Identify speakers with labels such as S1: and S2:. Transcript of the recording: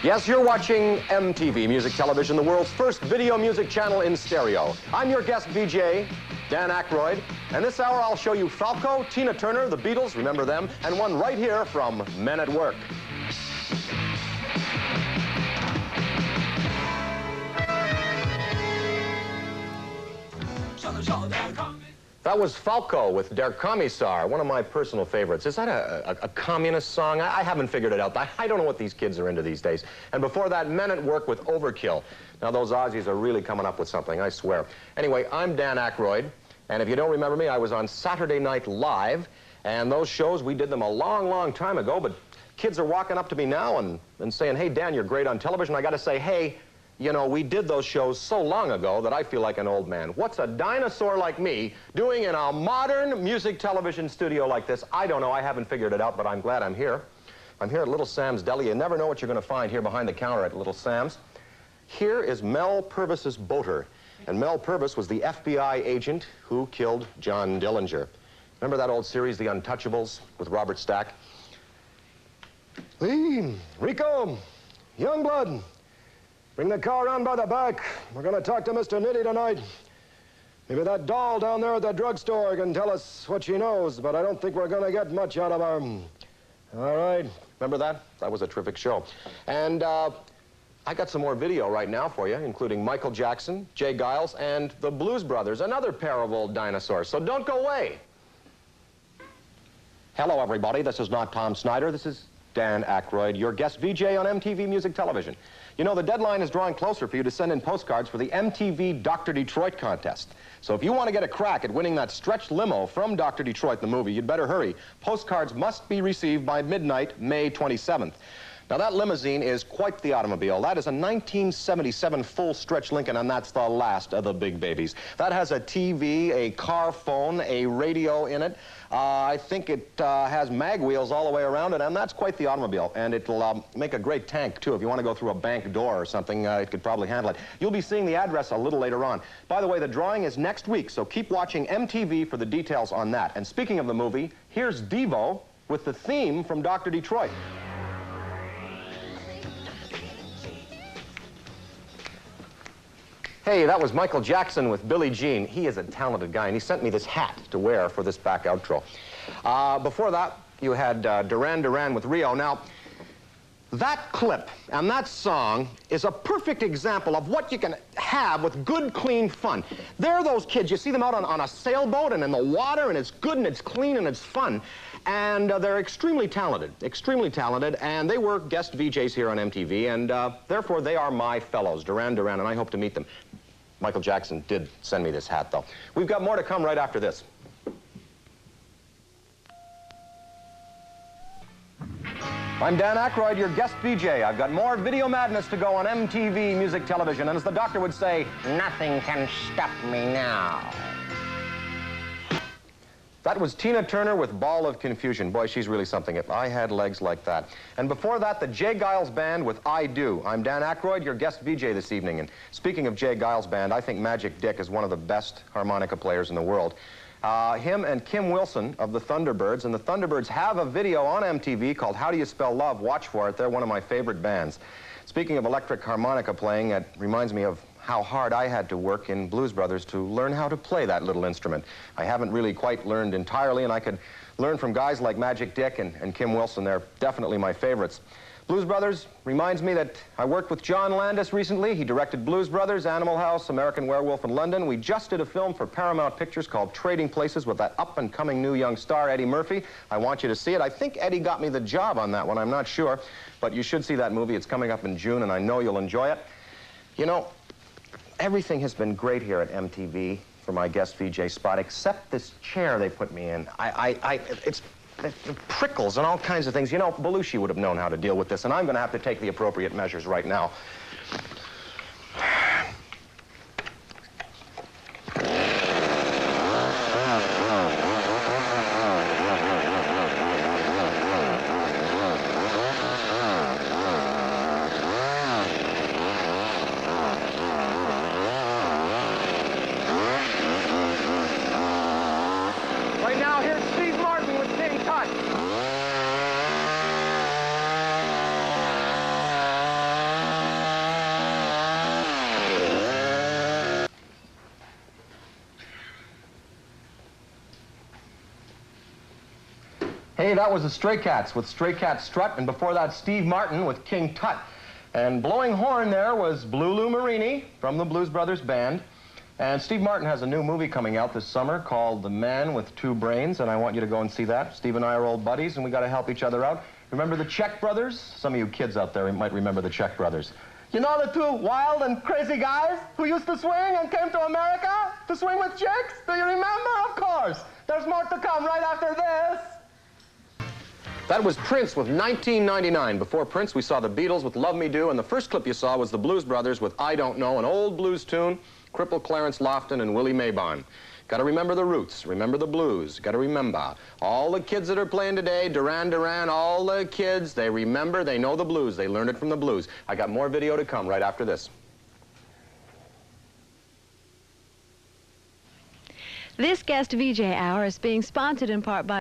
S1: Yes, you're watching MTV Music Television, the world's first video music channel in stereo. I'm your guest VJ, Dan Aykroyd, and this hour I'll show you Falco, Tina Turner, the Beatles, remember them, and one right here from Men at Work. That was Falco with Der Kommissar, one of my personal favorites. Is that a communist song? I haven't figured it out. I don't know what these kids are into these days. And before that, Men at Work with Overkill. Now, those Aussies are really coming up with something, I swear. Anyway, I'm Dan Aykroyd, and if you don't remember me, I was on Saturday Night Live, and those shows, we did them a long, long time ago, but kids are walking up to me now and saying, hey, Dan, you're great on television. I got to say, hey, you know, we did those shows so long ago that I feel like an old man. What's a dinosaur like me doing in a modern music television studio like this? I don't know. I haven't figured it out, but I'm glad I'm here. I'm here at Little Sam's Deli. You never know what you're going to find here behind the counter at Little Sam's. Here is Mel Purvis's boater. And Mel Purvis was the FBI agent who killed John Dillinger. Remember that old series, The Untouchables, with Robert Stack? Hey, Rico, Youngblood. Bring the car around by the back. We're going to talk to Mr. Nitty tonight. Maybe that doll down there at the drugstore can tell us what she knows, but I don't think we're going to get much out of her. All right. Remember that? That was a terrific show. And I got some more video right now for you, including Michael Jackson, Jay Giles, and the Blues Brothers, another pair of old dinosaurs. So don't go away. Hello, everybody. This is not Tom Snyder. This is Dan Aykroyd, your guest VJ on MTV Music Television. You know, the deadline is drawing closer for you to send in postcards for the MTV Dr. Detroit contest. So if you want to get a crack at winning that stretched limo from Dr. Detroit, the movie, you'd better hurry. Postcards must be received by midnight, May 27th. Now, that limousine is quite the automobile. That is a 1977 full-stretch Lincoln, and that's the last of the big babies. That has a TV, a car phone, a radio in it. I think it has mag wheels all the way around it, and that's quite the automobile. And it'll make a great tank, too. If you want to go through a bank door or something, it could probably handle it. You'll be seeing the address a little later on. By the way, the drawing is next week, so keep watching MTV for the details on that. And speaking of the movie, here's Devo with the theme from Dr. Detroit. Hey, that was Michael Jackson with Billie Jean. He is a talented guy, and he sent me this hat to wear for this back outro. Before that, you had Duran Duran with Rio. Now, that clip and that song is a perfect example of what you can have with good, clean fun. They're those kids. You see them out on a sailboat and in the water, and it's good and it's clean and it's fun. And they're extremely talented, and they were guest VJs here on MTV, and therefore they are my fellows, Duran Duran, and I hope to meet them. Michael Jackson did send me this hat, though. We've got more to come right after this. I'm Dan Aykroyd, your guest VJ. I've got more video madness to go on MTV Music Television, and as the doctor would say, nothing can stop me now. That was Tina Turner with Ball of Confusion. Boy, she's really something if I had legs like that. And before that, the Jay Giles Band with I Do. I'm Dan Aykroyd, your guest VJ this evening. And speaking of Jay Giles Band, I think Magic Dick is one of the best harmonica players in the world. Him and Kim Wilson of the Thunderbirds, and the Thunderbirds have a video on MTV called How Do You Spell Love? Watch for it. They're one of my favorite bands. Speaking of electric harmonica playing, it reminds me of how hard I had to work in Blues Brothers to learn how to play that little instrument. I haven't really quite learned entirely, and I could learn from guys like Magic Dick and Kim Wilson. They're definitely my favorites. Blues Brothers reminds me that I worked with John Landis recently. He directed Blues Brothers, Animal House, American Werewolf in London. We just did a film for Paramount Pictures called Trading Places with that up-and-coming new young star, Eddie Murphy. I want you to see it. I think Eddie got me the job on that one. I'm not sure, but you should see that movie. It's coming up in June, and I know you'll enjoy it. You know, everything has been great here at MTV for my guest VJ spot, except this chair they put me in. It prickles and all kinds of things. You know, Belushi would have known how to deal with this, and I'm going to have to take the appropriate measures right now. King. Cut. Hey, that was the Stray Cats with Stray Cat Strut, and before that, Steve Martin with King Tut. And blowing horn there was Blue Lou Marini from the Blues Brothers Band. And Steve Martin has a new movie coming out this summer called The Man with Two Brains, and I want you to go and see that. Steve and I are old buddies, and we got to help each other out. Remember the Czech Brothers? Some of you kids out there might remember the Czech Brothers. You know the two wild and crazy guys who used to swing and came to America to swing with chicks? Do you remember? Of course. There's more to come right after this. That was Prince with 1999. Before Prince, we saw the Beatles with Love Me Do, and the first clip you saw was the Blues Brothers with I Don't Know, an old blues tune, crippled Clarence Lofton and Willie Maybon. Got to remember the roots, remember the blues. Got to remember. All the kids that are playing today, Duran Duran, all the kids, they remember, they know the blues. They learned it from the blues. I got more video to come right after this.
S2: This Guest VJ Hour is being sponsored in part by